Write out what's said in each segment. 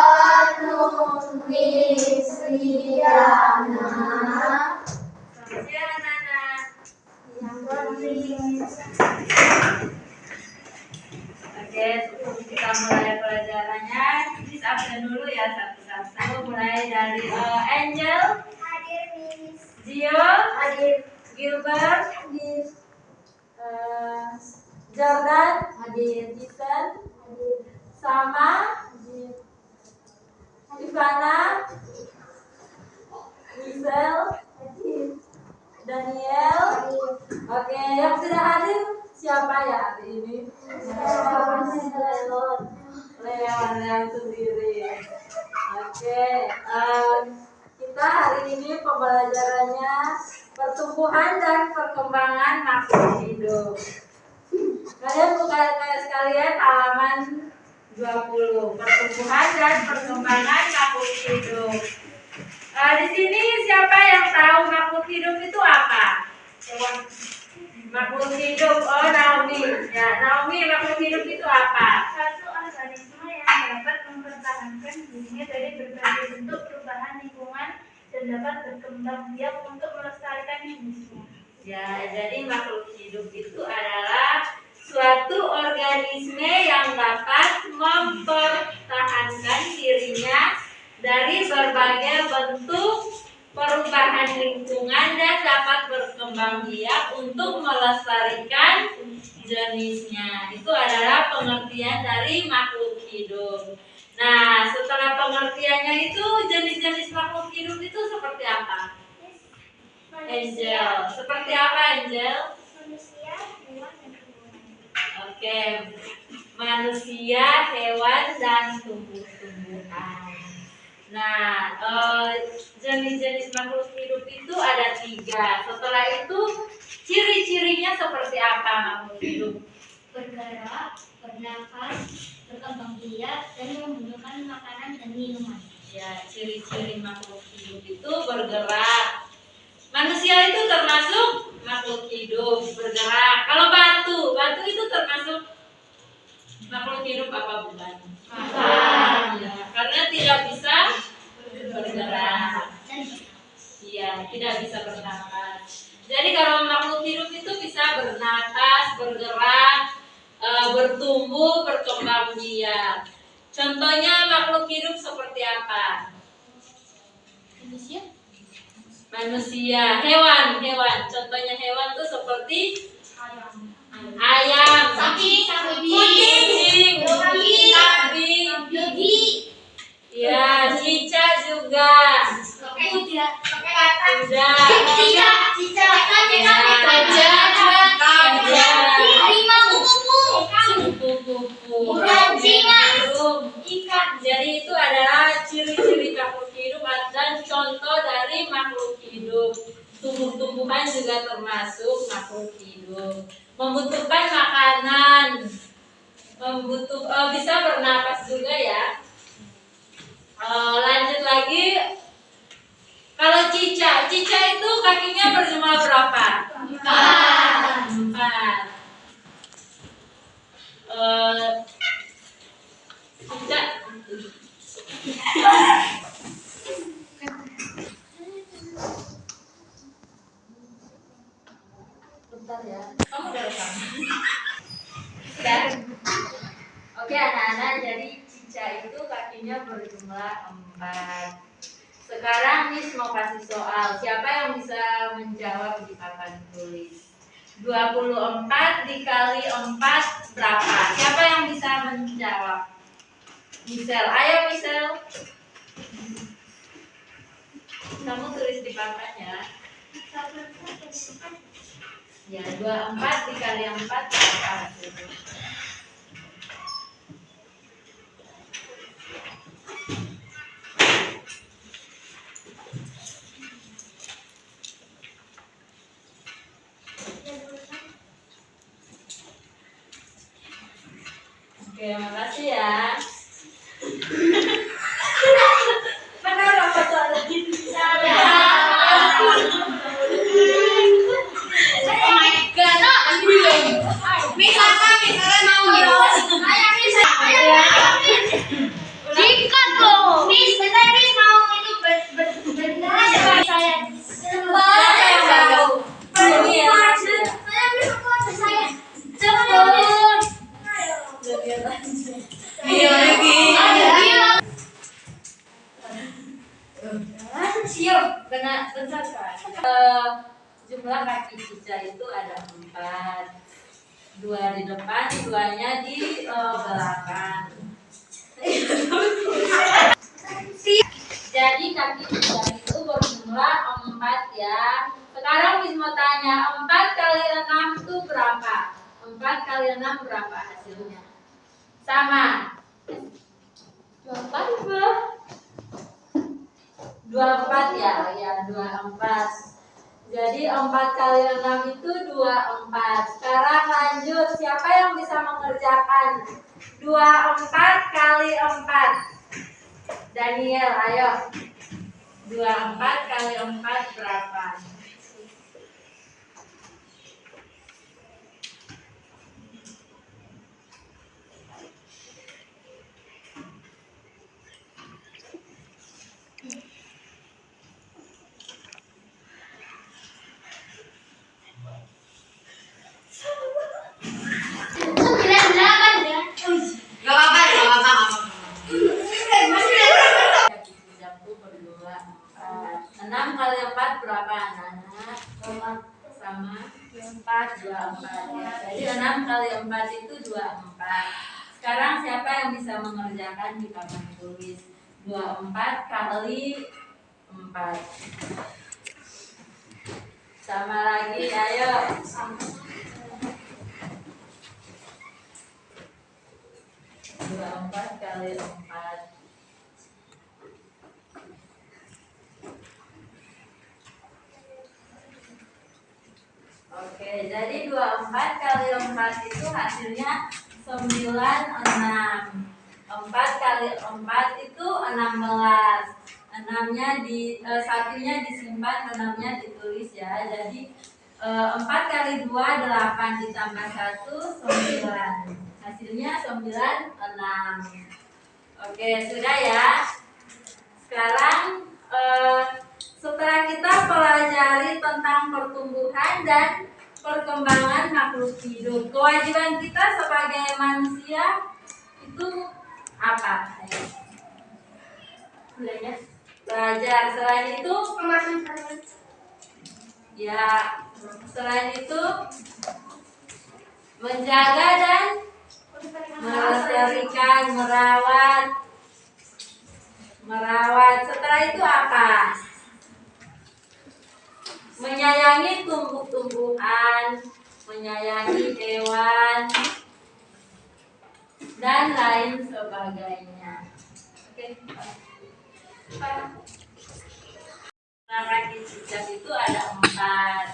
afternoon, Miss Liana. Selamat siang anak-anak. Oke, sebelum kita mulai pelajarannya, Miss absen dulu ya satu-satu. Mulai dari Angel, Hadir, Miss. Gio, Hadir. Gilbert, Hadir. Jordan, Hadir. Ethan, Hadir. Sama, Hadir. Ivana, Michelle, Hadir. Daniel. Hadir. Oke, yang sudah hadir siapa ya hari ini? Leon sendiri. Oke, kita hari ini pembelajarannya pertumbuhan dan perkembangan makhluk hidup. Kalian buka sekalian halaman 20. Pertumbuhan dan perkembangan makhluk hidup. Di sini siapa yang tahu makhluk hidup itu apa? Makhluk hidup, oh Naomi. Ya, Naomi, makhluk hidup itu apa? Satu organisme yang dapat mempertahankan dirinya dari berbagai bentuk perubahan lingkungan dan dapat berkembang biak untuk melestarikan jenisnya. Ya, jadi makhluk hidup itu adalah suatu organisme yang dapat mempertahankan dirinya dari berbagai bentuk perubahan lingkungan dan dapat berkembang biak untuk melestarikan jenisnya. Itu adalah pengertian dari makhluk hidup. Nah, setelah pengertiannya itu jenis-jenis makhluk hidup itu seperti apa? Angel, seperti apa Angel? Manusia, hewan, dan tumbuhan. Oke, manusia, hewan, dan tumbuh-tumbuhan. Nah, jenis-jenis makhluk hidup itu ada 3. Setelah itu, ciri-cirinya seperti apa makhluk hidup? Bergerak, bernafas, berkembang biak, dan membutuhkan makanan dan minuman. Ya, ciri-ciri makhluk hidup itu bergerak. Manusia itu termasuk makhluk hidup, bergerak. Kalau batu itu termasuk makhluk hidup apa bukan? Ya, karena tidak bisa bergerak. Iya, tidak bisa bernafas. Jadi kalau makhluk hidup itu bisa bernafas, bergerak, bertumbuh, berkembang biak. Contohnya makhluk hidup seperti apa? Manusia, hewan. Contohnya hewan itu seperti ayam, Sapi. kucing, kambing, ya, cicak juga, kuda, kupu-kupu, burung. Jadi itu adalah ciri-ciri makhluk hidup dan contoh dari makhluk hidup. Tumbuh-tumbuhan juga termasuk makhluk hidup. Membutuhkan makanan, bisa bernapas juga ya. Lanjut lagi. Kalau cicak itu kakinya berjumlah berapa? 4. Cicak. Bentar ya. Kamu udah rekam? Sudah. Oke anak-anak, jadi cicak itu kakinya berjumlah 4. Sekarang Miss mau kasih soal. Siapa yang bisa menjawab di papan tulis? 24 dikali 4 berapa? Siapa yang bisa menjawab? Michelle, ayo Michelle. Kamu tulis di papan ya. Ya, 24 dikali 4 berapa? Oke, makasih ya. Mana orang pasal lagi? Oh my god. Misalnya mau Singkat loh. Miss, bentar Miss mau itu bentar saya. Siapa yang gagal? Ini ya. Saya. Cepet. Iya lagi. Siap, bentar kan. Jumlah kaki Cica itu ada 4. 2 di depan, 2-nya di belakang. Jadi kaki Cica itu berjumlah 4 ya. Sekarang Miss mau tanya, 4 kali 6 itu berapa? 4 kali 6 berapa hasilnya? Sama. 24 ya, ya 24. Jadi 4 kali 6 itu 24. Sekarang lanjut, siapa yang bisa mengerjakan 24 kali 4? Daniel, ayo. 24 kali 4 berapa? Kaki Cicaku berdua 4. 6 kali 4 berapa anak-anak? Sama 24 ya. Jadi 6 kali 4 itu 24. Sekarang siapa yang bisa mengerjakan di papan tulis? 24 kali 4. Sama lagi, ayo. 24 kali 4. Oke, jadi 24 kali 4 itu hasilnya 96. 4 kali 4 itu 16. 6-nya satunya disimpan, 6-nya ditulis ya. Jadi 4 kali 2 8 ditambah 1 9. Hasilnya 96. Oke, sudah ya. Sekarang setelah kita pelajari tentang pertumbuhan dan perkembangan makhluk hidup, kewajiban kita sebagai manusia itu apa? Belajar. Selain itu, ya, selain itu menjaga dan melestarikan, merawat. Setelah itu apa? Menyayangi tumbuh-tumbuhan, menyayangi hewan, dan lain sebagainya. Oke. Nah, kaki cicak itu ada 4.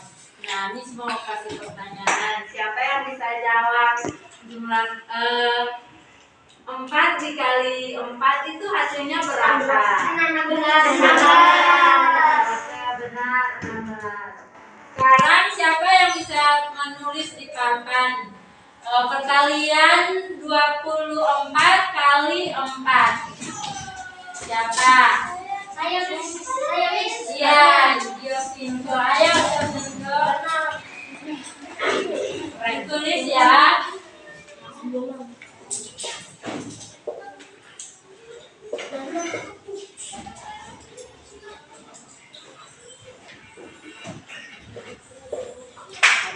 Nah, Miss mau kasih pertanyaan. Siapa yang bisa jawab jumlah 4 dikali 4 itu hasilnya berapa? Benar. Sekarang siapa yang bisa menulis di papan perkalian 24 kali 4? Siapa? Saya Iya, Yosinto. Ayo Yosinto. Tulis ya.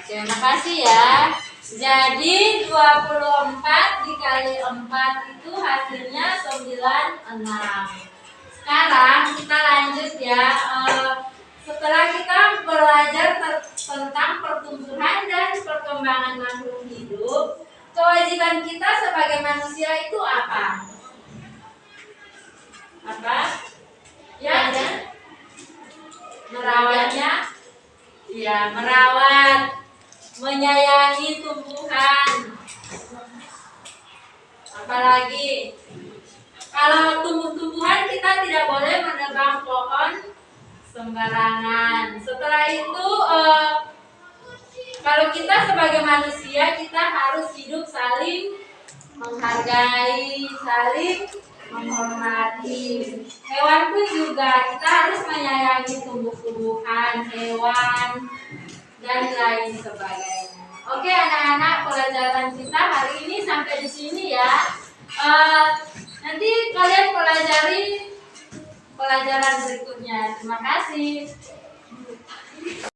Terima kasih ya. Jadi 24 dikali 4 itu hasilnya 96. Sekarang kita lanjut ya. Setelah kita belajar tentang pertumbuhan dan perkembangan makhluk hidup, kewajiban kita sebagai manusia itu apa? Apa? Ya, merawatnya. Ya, merawat, menyayangi tumbuhan. Apalagi kalau tumbuh-tumbuhan kita tidak boleh menebang pohon sembarangan. Setelah itu kalau kita sebagai manusia kita harus hidup saling menghargai, saling menghormati. Hewan pun juga kita harus menyayangi tumbuh-tumbuhan, hewan, dan lain sebagainya. Oke anak-anak, pelajaran kita hari ini sampai di sini ya. Nanti kalian pelajari pelajaran berikutnya. Terima kasih.